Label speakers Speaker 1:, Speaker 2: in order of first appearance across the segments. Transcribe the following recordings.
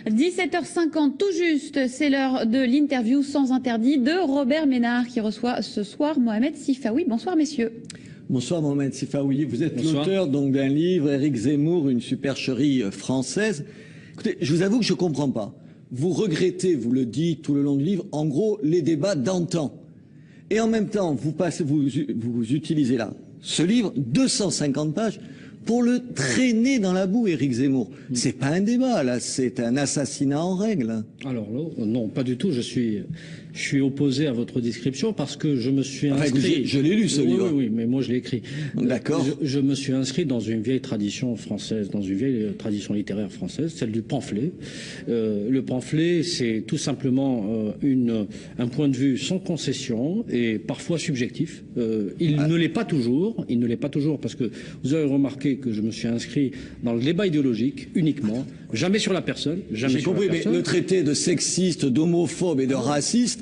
Speaker 1: 17h50 tout juste, c'est l'heure de l'interview sans interdit de Robert Ménard qui reçoit ce soir Mohamed Sifaoui. Bonsoir messieurs.
Speaker 2: Bonsoir Mohamed Sifaoui, vous êtes l'auteur donc d'un livre, Éric Zemmour, une supercherie française. Écoutez, je vous avoue que je comprends pas. Vous regrettez, vous le dites tout le long du livre, en gros les débats d'antan. Et en même temps, vous utilisez là ce livre, 250 pages, pour le traîner dans la boue, Éric Zemmour. C'est pas un débat, là, c'est un assassinat en règle.
Speaker 3: Alors non, pas du tout. Je suis opposé à votre description parce que je me suis inscrit.
Speaker 2: Je l'ai lu ce livre.
Speaker 3: Oui, mais moi je l'ai écrit.
Speaker 2: D'accord.
Speaker 3: Je me suis inscrit dans une vieille tradition française, dans une vieille tradition littéraire française, celle du pamphlet. Le pamphlet, c'est tout simplement un point de vue sans concession et parfois subjectif. Il ne l'est pas toujours. Il ne l'est pas toujours parce que vous avez remarqué que je me suis inscrit dans le débat idéologique uniquement, jamais sur la personne, jamais sur la personne. J'ai compris,
Speaker 2: mais le traité de sexiste, d'homophobe et de raciste,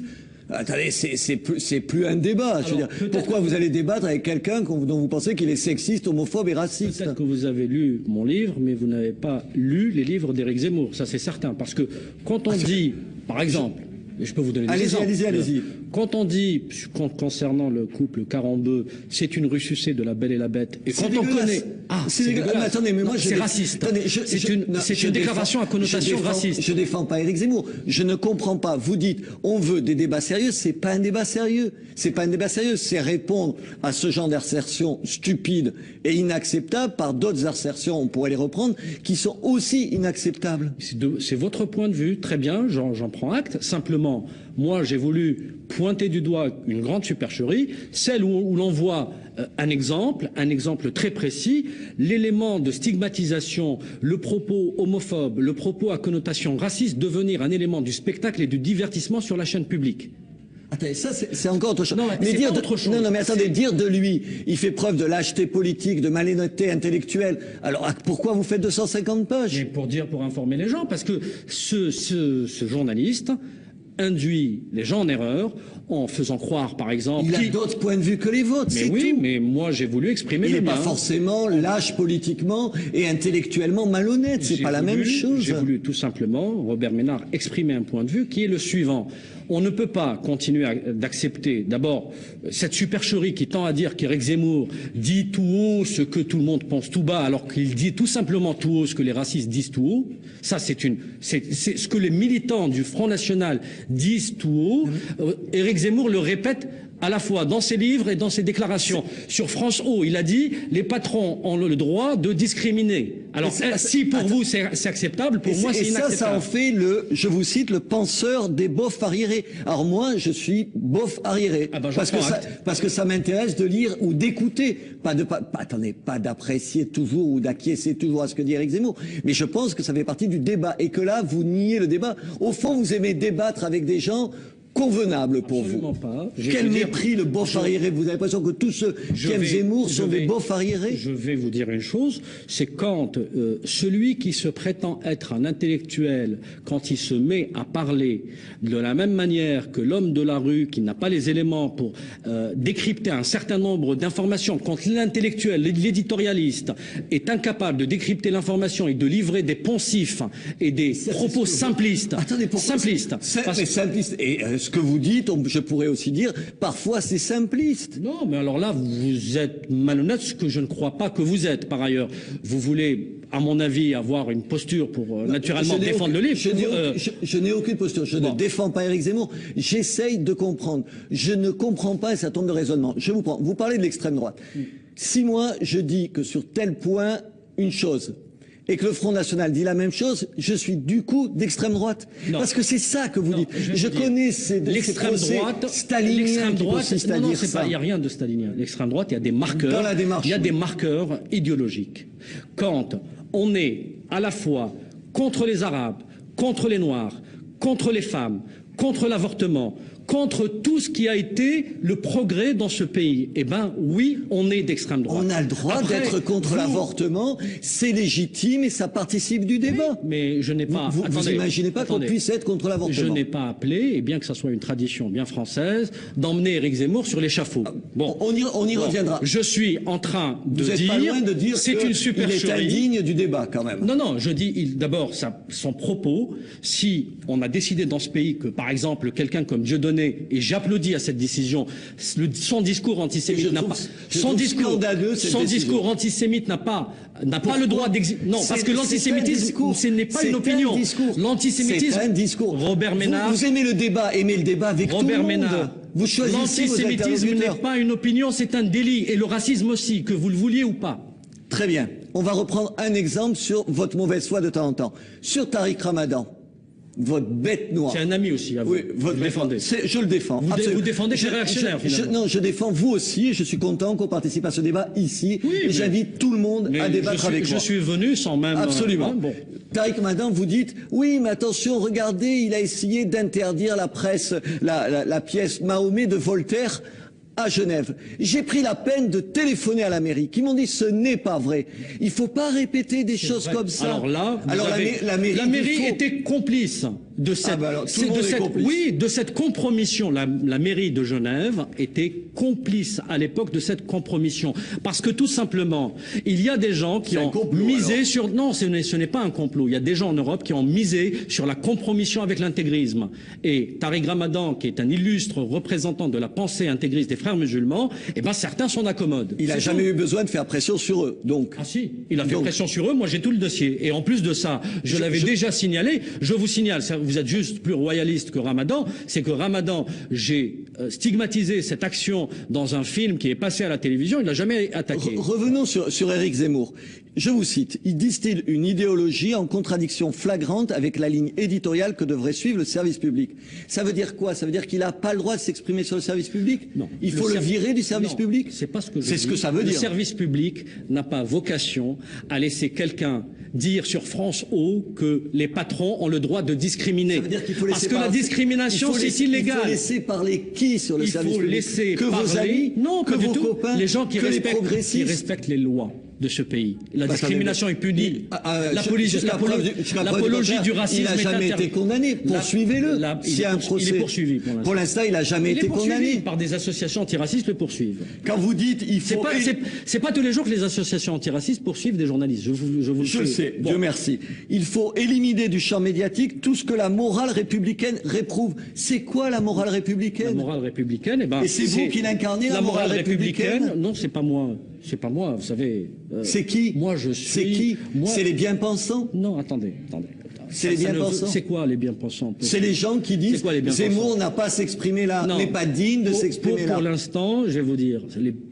Speaker 2: attendez, c'est plus un débat. Je veux dire, pourquoi vous allez débattre avec quelqu'un dont vous pensez qu'il est sexiste, homophobe et raciste?
Speaker 3: Peut-être que vous avez lu mon livre, mais vous n'avez pas lu les livres d'Éric Zemmour, ça c'est certain. Parce que quand on dit, par exemple, et je peux vous donner des exemples.
Speaker 2: Allez-y.
Speaker 3: Quand on dit, concernant le couple Carambeu, c'est une rue sucée de La Belle et la Bête, et quand on connaît... Ah, c'est dégueulasse.
Speaker 2: Mais attendez, mais moi
Speaker 3: c'est raciste. C'est une déclaration à connotation raciste.
Speaker 2: Je défends pas Éric Zemmour. Je ne comprends pas. Vous dites, on veut des débats sérieux. C'est pas un débat sérieux. C'est pas un débat sérieux. C'est répondre à ce genre d'assertions stupides et inacceptables par d'autres assertions, on pourrait les reprendre, qui sont aussi inacceptables.
Speaker 3: C'est votre point de vue. Très bien, j'en prends acte. Simplement, moi, j'ai voulu pointer du doigt une grande supercherie, celle où l'on voit un exemple très précis, l'élément de stigmatisation, le propos homophobe, le propos à connotation raciste devenir un élément du spectacle et du divertissement sur la chaîne publique.
Speaker 2: Attendez, ça c'est encore autre chose.
Speaker 3: Non, mais dire autre chose.
Speaker 2: Non, mais attendez, dire de lui, il fait preuve de lâcheté politique, de malhonnêteté intellectuelle. Alors pourquoi vous faites 250 pages?
Speaker 3: Mais pour informer les gens, parce que ce journaliste induit les gens en erreur en faisant croire, par exemple...
Speaker 2: Il a d'autres points de vue que les vôtres, c'est tout.
Speaker 3: Mais oui, mais moi j'ai voulu exprimer le mien.
Speaker 2: Il n'est pas forcément lâche politiquement et intellectuellement malhonnête, c'est pas la même chose.
Speaker 3: J'ai voulu tout simplement, Robert Ménard, exprimer un point de vue qui est le suivant. On ne peut pas continuer d'accepter, d'abord, cette supercherie qui tend à dire qu'Éric Zemmour dit tout haut ce que tout le monde pense tout bas, alors qu'il dit tout simplement tout haut ce que les racistes disent tout haut. Ça, c'est ce que les militants du Front National disent tout haut. Éric Zemmour le répète à la fois dans ses livres et dans ses déclarations. Sur France O, il a dit « les patrons ont le droit de discriminer ». Alors, si pour vous c'est acceptable, pour moi c'est inacceptable.
Speaker 2: Et ça en fait je vous cite, le penseur des beaufs arriérés. Alors moi, je suis beauf arriéré.
Speaker 3: Ah ben,
Speaker 2: parce que ça m'intéresse de lire ou d'écouter. Pas d'apprécier toujours ou d'acquiescer toujours à ce que dit Éric Zemmour. Mais je pense que ça fait partie du débat. Et que là, vous niez le débat. Au fond, vous aimez débattre avec des gens convenable pour
Speaker 3: Absolument
Speaker 2: vous.
Speaker 3: Pas.
Speaker 2: Quel mépris le beauf arriéré. Vous avez l'impression que tous ceux qui aiment Zemmour sont des beaufs arriérés?
Speaker 3: Je vais vous dire une chose, c'est quand celui qui se prétend être un intellectuel, quand il se met à parler de la même manière que l'homme de la rue, qui n'a pas les éléments pour décrypter un certain nombre d'informations, quand l'intellectuel, l'éditorialiste est incapable de décrypter l'information et de livrer des poncifs et des propos simplistes.
Speaker 2: Attendez, simplistes. Simplistes. Et ce que vous dites, je pourrais aussi dire, parfois c'est simpliste.
Speaker 3: Non, mais alors là, vous êtes malhonnête, ce que je ne crois pas que vous êtes, par ailleurs. Vous voulez, à mon avis, avoir une posture pour naturellement défendre le livre.
Speaker 2: Je n'ai aucune posture. Je ne défends pas Éric Zemmour. J'essaye de comprendre. Je ne comprends pas et ça tombe de raisonnement. Je vous prends. Vous parlez de l'extrême droite. Si moi, je dis que sur tel point, une chose, et que le Front National dit la même chose, je suis du coup d'extrême droite. Non. Parce que c'est ça que vous dites. Je connais
Speaker 3: l'extrême droite
Speaker 2: staliniens qui consistent à dire ça.
Speaker 3: Il n'y a rien de stalinien. L'extrême droite, il y a des marqueurs.
Speaker 2: Dans la démarche,
Speaker 3: il y a des marqueurs idéologiques. Quand on est à la fois contre les Arabes, contre les Noirs, contre les femmes, contre l'avortement, contre tout ce qui a été le progrès dans ce pays. Eh ben oui, on est d'extrême droite.
Speaker 2: On a le droit d'être contre l'avortement, c'est légitime et ça participe du débat.
Speaker 3: Oui, mais je n'ai pas...
Speaker 2: Vous imaginez pas qu'on puisse être contre l'avortement?
Speaker 3: Je n'ai pas appelé, et bien que ça soit une tradition bien française, d'emmener Éric Zemmour sur l'échafaud.
Speaker 2: Bon, on y reviendra.
Speaker 3: Je suis en train de
Speaker 2: vous êtes
Speaker 3: dire...
Speaker 2: pas loin de dire
Speaker 3: c'est une supercherie.
Speaker 2: Il est indigne du débat quand même.
Speaker 3: Non, non, je dis d'abord son propos. Si on a décidé dans ce pays que, par exemple, quelqu'un comme Dieudonné, et j'applaudis à cette décision, son discours antisémite n'a pas... Son discours antisémite n'a pas le droit d'exister. Non, parce que l'antisémitisme, ce n'est pas une opinion. L'antisémitisme,
Speaker 2: c'est un discours.
Speaker 3: Robert Ménard...
Speaker 2: Vous aimez le débat avec tout le monde.
Speaker 3: Robert Ménard,
Speaker 2: vous choisissez vos interlocuteurs.
Speaker 3: L'antisémitisme n'est pas une opinion, c'est un délit. Et le racisme aussi, que vous le vouliez ou pas.
Speaker 2: Très bien. On va reprendre un exemple sur votre mauvaise foi de temps en temps. Sur Tariq Ramadan. Votre bête noire.
Speaker 3: C'est un ami aussi, à vous.
Speaker 2: Oui, vous le défendez. Je le défends.
Speaker 3: Vous défendez les réactionnaires, finalement.
Speaker 2: Non, je défends vous aussi et je suis content qu'on participe à ce débat ici. Oui, et j'invite tout le monde à débattre avec moi.
Speaker 3: Je suis venu sans même...
Speaker 2: Absolument. Bon. Tariq Ramadan, vous dites, oui, mais attention, regardez, il a essayé d'interdire la presse, la pièce Mahomet de Voltaire à Genève. J'ai pris la peine de téléphoner à la mairie, qui m'ont dit ce n'est pas vrai. Il faut pas répéter des choses comme ça.
Speaker 3: Alors là, la mairie était complice de cette, de cette compromission. La mairie de Genève était complice à l'époque de cette compromission, parce que tout simplement, il y a des gens qui ont misé sur... Non, ce n'est pas un complot. Il y a des gens en Europe qui ont misé sur la compromission avec l'intégrisme. Et Tariq Ramadan, qui est un illustre représentant de la pensée intégriste des frères musulmans, eh ben certains s'en accommodent.
Speaker 2: Il n'a jamais eu besoin de faire pression sur eux, donc.
Speaker 3: Ah si, il a fait pression sur eux. Moi, j'ai tout le dossier. Et en plus de ça, je l'avais déjà signalé. Je vous signale, vous êtes juste plus royaliste que Ramadan, c'est que Ramadan, j'ai stigmatisé cette action dans un film qui est passé à la télévision, il n'a jamais attaqué.
Speaker 2: Revenons sur Éric Zemmour. Je vous cite, il distille une idéologie en contradiction flagrante avec la ligne éditoriale que devrait suivre le service public. Ça veut dire quoi? Ça veut dire qu'il n'a pas le droit de s'exprimer sur le service public?
Speaker 3: Non.
Speaker 2: Il faut le virer du service public?
Speaker 3: C'est pas ce que je dis.
Speaker 2: C'est ce que ça veut dire.
Speaker 3: Le service public n'a pas vocation à laisser quelqu'un dire sur France O que les patrons ont le droit de discriminer.
Speaker 2: Ça veut dire qu'il faut laisser
Speaker 3: Parce que la discrimination, c'est illégal.
Speaker 2: Il faut laisser parler qui sur le service public?
Speaker 3: Il faut laisser parler...
Speaker 2: vos amis?
Speaker 3: Non,
Speaker 2: que
Speaker 3: pas
Speaker 2: vos
Speaker 3: du tout.
Speaker 2: copains?
Speaker 3: Les gens qui respectent les lois de ce pays. La discrimination est punie. L'apologie du racisme est interdite.
Speaker 2: Il n'a jamais été condamné. Poursuivez-le.
Speaker 3: Il est poursuivi pour l'instant.
Speaker 2: Pour l'instant, il n'a jamais été condamné.
Speaker 3: Par des associations antiracistes le poursuivent.
Speaker 2: Quand vous dites il faut...
Speaker 3: C'est pas tous les jours que les associations antiracistes poursuivent des journalistes. Je le sais.
Speaker 2: Dieu merci. Il faut éliminer du champ médiatique tout ce que la morale républicaine réprouve. C'est quoi la morale républicaine?
Speaker 3: La morale républicaine,
Speaker 2: et c'est vous qui l'incarnez, la morale républicaine?
Speaker 3: Non, c'est pas moi. C'est pas moi, vous savez.
Speaker 2: C'est qui?
Speaker 3: Moi, je suis...
Speaker 2: C'est qui? C'est les bien-pensants?
Speaker 3: Non, attendez.
Speaker 2: C'est les bien-pensants?
Speaker 3: C'est quoi les bien-pensants?
Speaker 2: C'est les gens qui disent Zemmour n'a pas à s'exprimer là, n'est pas digne de s'exprimer là.
Speaker 3: Pour l'instant, je vais vous dire,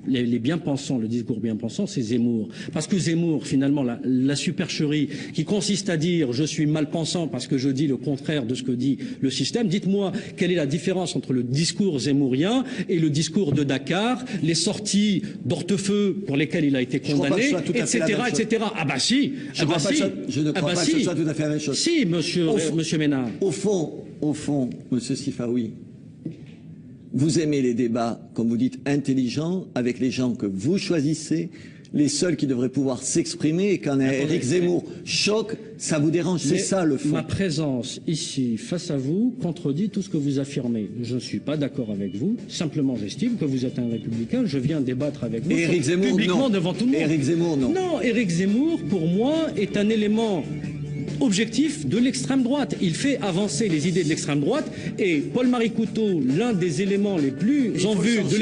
Speaker 3: les bien-pensants, le discours bien-pensant, c'est Zemmour. Parce que Zemmour, finalement, la supercherie qui consiste à dire je suis mal-pensant parce que je dis le contraire de ce que dit le système, dites-moi quelle est la différence entre le discours zemmourien et le discours de Dakar, les sorties d'ortefeu pour lesquelles il a été condamné, etc., etc. Ah bah si,
Speaker 2: je ne crois pas que ce soit tout à fait la même chose.
Speaker 3: Si, monsieur Ménard.
Speaker 2: Au fond, monsieur Sifaoui, vous aimez les débats, comme vous dites, intelligents, avec les gens que vous choisissez, les seuls qui devraient pouvoir s'exprimer, et quand Éric Zemmour choque, ça vous dérange, c'est ça le fond.
Speaker 3: Ma présence ici, face à vous, contredit tout ce que vous affirmez. Je ne suis pas d'accord avec vous, simplement j'estime que vous êtes un républicain, je viens débattre avec vous
Speaker 2: Éric Zemmour,
Speaker 3: publiquement devant tout le monde.
Speaker 2: Éric Zemmour, non.
Speaker 3: Non, Éric Zemmour, pour moi, est un élément objectif de l'extrême droite. Il fait avancer les idées de l'extrême droite et Paul-Marie Couteau, l'un des éléments les plus en vue de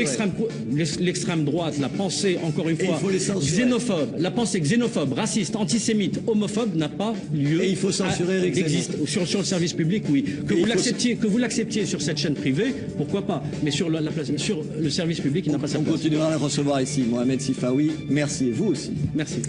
Speaker 3: l'extrême droite, la pensée, encore une fois, xénophobe, la pensée xénophobe, raciste, antisémite, homophobe n'a pas lieu.
Speaker 2: Et il faut censurer Éric Zemmour.
Speaker 3: Sur le service public, oui. Que vous l'acceptiez sur cette chaîne privée, pourquoi pas. Mais sur le service public, il n'a pas sa place.
Speaker 2: On continuera à le recevoir ici. Mohamed Sifaoui, merci. Et vous aussi.
Speaker 3: Merci.